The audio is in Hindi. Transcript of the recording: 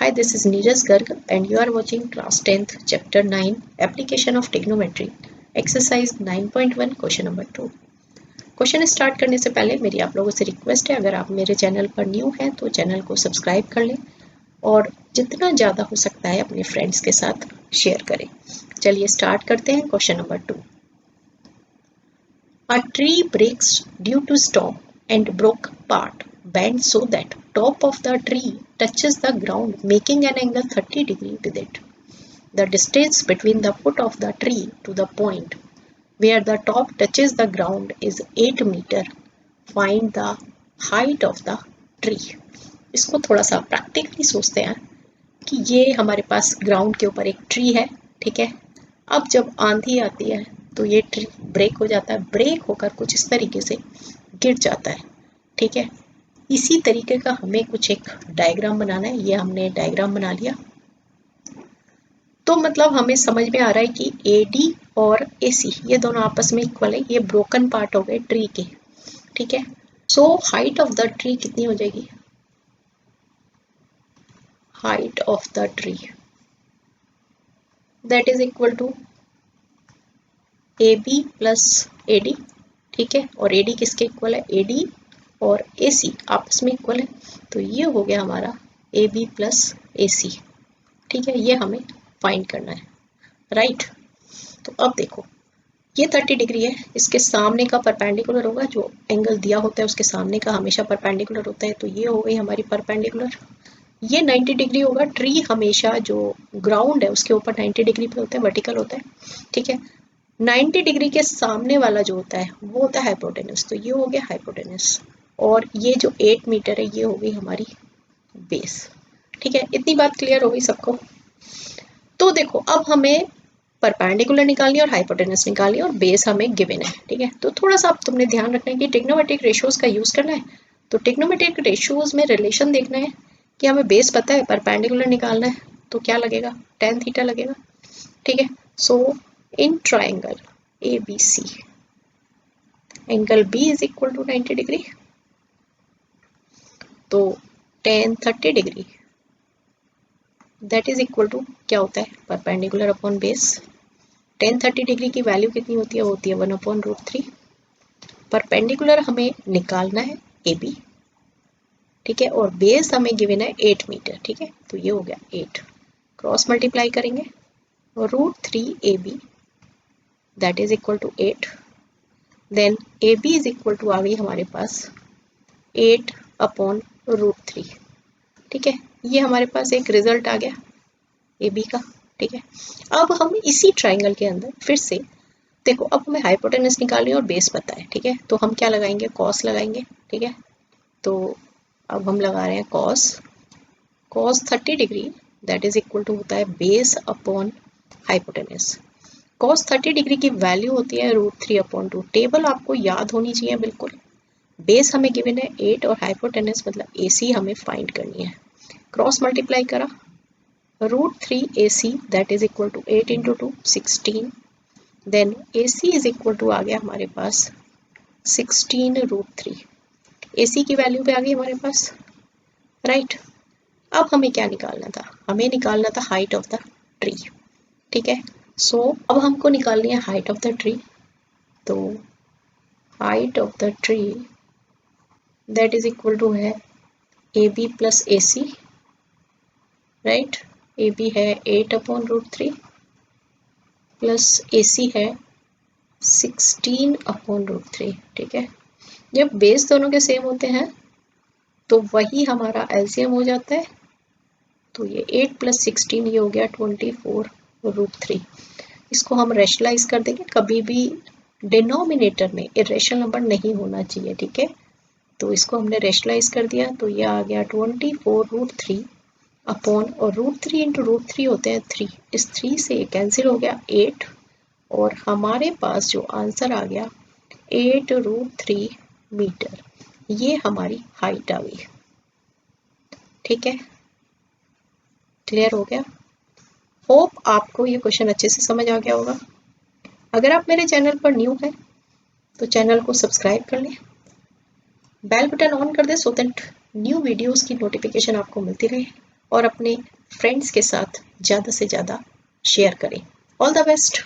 Hi, this is Neeraj Garg and you are watching class 10th chapter 9 application of trigonometry exercise 9.1 question number 2। Question start करने से पहले मेरी आप लोगों से रिक्वेस्ट है, अगर आप मेरे चैनल पर न्यू हैं तो चैनल को सब्सक्राइब कर लें और जितना ज़्यादा हो सकता है अपने फ्रेंड्स के साथ शेयर करें। चलिए स्टार्ट करते हैं question number 2। A tree breaks due to storm and broke apart, bent so that top of the tree touches the ground, making an angle 30 degree with it. The distance between the foot of the tree to the point where the top touches the ground is 8 meter. Find the height of the tree. इसको थोड़ा सा प्रैक्टिकली सोचते हैं कि ये हमारे पास ग्राउंड के ऊपर एक ट्री है, ठीक है। अब जब आंधी आती है तो ये ट्री ब्रेक हो जाता है, ब्रेक होकर कुछ इस तरीके से गिर जाता है, ठीक है। इसी तरीके का हमें कुछ एक डायग्राम बनाना है। ये हमने डायग्राम बना लिया तो मतलब हमें समझ में आ रहा है कि AD और AC ये दोनों आपस में इक्वल है। ये ब्रोकन पार्ट हो गए ट्री के, ठीक है। So height of the tree कितनी हो जाएगी? Height of the tree that is equal to AB plus AD, ठीक है। और AD किसके इक्वल है? AD और AC आपस में इक्वल है, तो ये हो गया हमारा AB प्लस AC, ठीक है। ये हमें फाइंड करना है, राइट। तो अब देखो ये 30 डिग्री है, इसके सामने का परपेंडिकुलर होगा, जो एंगल दिया होता है उसके सामने का हमेशा परपेंडिकुलर होता है, तो ये हो गई हमारी परपेंडिकुलर। ये 90 डिग्री होगा, ट्री हमेशा जो ग्राउंड है उसके ऊपर 90 डिग्री पे होता है, वर्टिकल होता है, ठीक है। 90 डिग्री के सामने वाला जो होता है वो होता है हाइपोटेनस, तो ये हो गया हाइपोटेनस। और ये जो 8 मीटर है ये हो गई हमारी बेस, ठीक है। इतनी बात क्लियर हो गई सबको? तो देखो अब हमें परपेंडिकुलर निकालनी है और हाइपोटेनस निकालनी है और बेस हमें गिवन है, ठीक है। तो थोड़ा सा अब तुमने ध्यान रखना है कि ट्रिग्नोमेट्रिक रेशियोज का यूज करना है। तो ट्रिग्नोमेट्रिक रेशियोज में रिलेशन देखना है कि हमें बेस पता है, परपेंडिकुलर निकालना है, तो क्या लगेगा? tan थीटा लगेगा, ठीक है। So in triangle ABC angle B is equal to 90 degree, तो tan 30 degree that is equal to क्या होता है? Perpendicular upon base. tan 30 degree की वैल्यू कितनी होती है? वो होती है 1/√3। परपेंडिकुलर हमें निकालना है AB, ठीक है। और बेस हमें गिवन है 8 मीटर, ठीक है। तो ये हो गया 8, क्रॉस मल्टीप्लाई करेंगे और √3 AB that is equal to 8। Then AB is equal to आ गई हमारे पास 8/√3, ठीक है। ये हमारे पास एक रिजल्ट आ गया AB का, ठीक है। अब हम इसी ट्राइंगल के अंदर फिर से देखो, अब हमें हाइपोटेनस निकालनी है और बेस पता है, ठीक है। तो हम क्या लगाएंगे? कॉस लगाएंगे, ठीक है। तो अब हम लगा रहे हैं cos 30 degree that is equal to होता है base upon hypotenuse. Cos 30 degree की वैल्यू होती है √3/2। टेबल आपको याद होनी चाहिए बिल्कुल। बेस हमें गिवन है 8 और हाइपोटेनस मतलब AC हमें फाइंड करनी है। क्रॉस मल्टीप्लाई करा, √3 AC that is equal to 8 × 2 16। Then AC is equal to आ गया हमारे पास 16√3। AC की वैल्यू पे आ गई हमारे पास, राइट। अब हमें क्या निकालना था? हमें निकालना था हाइट ऑफ द ट्री, ठीक है। सो अब हमको निकालनी है हाइट ऑफ द ट्री। तो height of the tree that is equal to है AB plus AC, right. AB है 8/√3 प्लस AC है 16/√3, ठीक है। जब बेस दोनों के सेम होते हैं तो वही हमारा एलसीएम हो जाता है। तो ये 8 + 16 ये हो गया 24√3। इसको हम रेशनलाइज कर देंगे, कभी भी डिनोमिनेटर में इरेशनल नंबर नहीं होना चाहिए, ठीक है। तो इसको हमने रेशनलाइज कर दिया, तो ये आ गया 24√3 अपॉन, और √3 × √3 होते हैं 3, इस 3 से कैंसिल हो गया 8 और हमारे पास जो आंसर आ गया 8√3 मीटर। ये हमारी हाइट आ गई, ठीक है। क्लियर हो गया? होप आपको ये क्वेश्चन अच्छे से समझ आ गया होगा। अगर आप मेरे चैनल पर न्यू हैं तो चैनल को सब्सक्राइब कर लें, बेल बटन ऑन कर दें सो दैट न्यू वीडियोस की नोटिफिकेशन आपको मिलती रहे और अपने फ्रेंड्स के साथ ज़्यादा से ज़्यादा शेयर करें। All the best.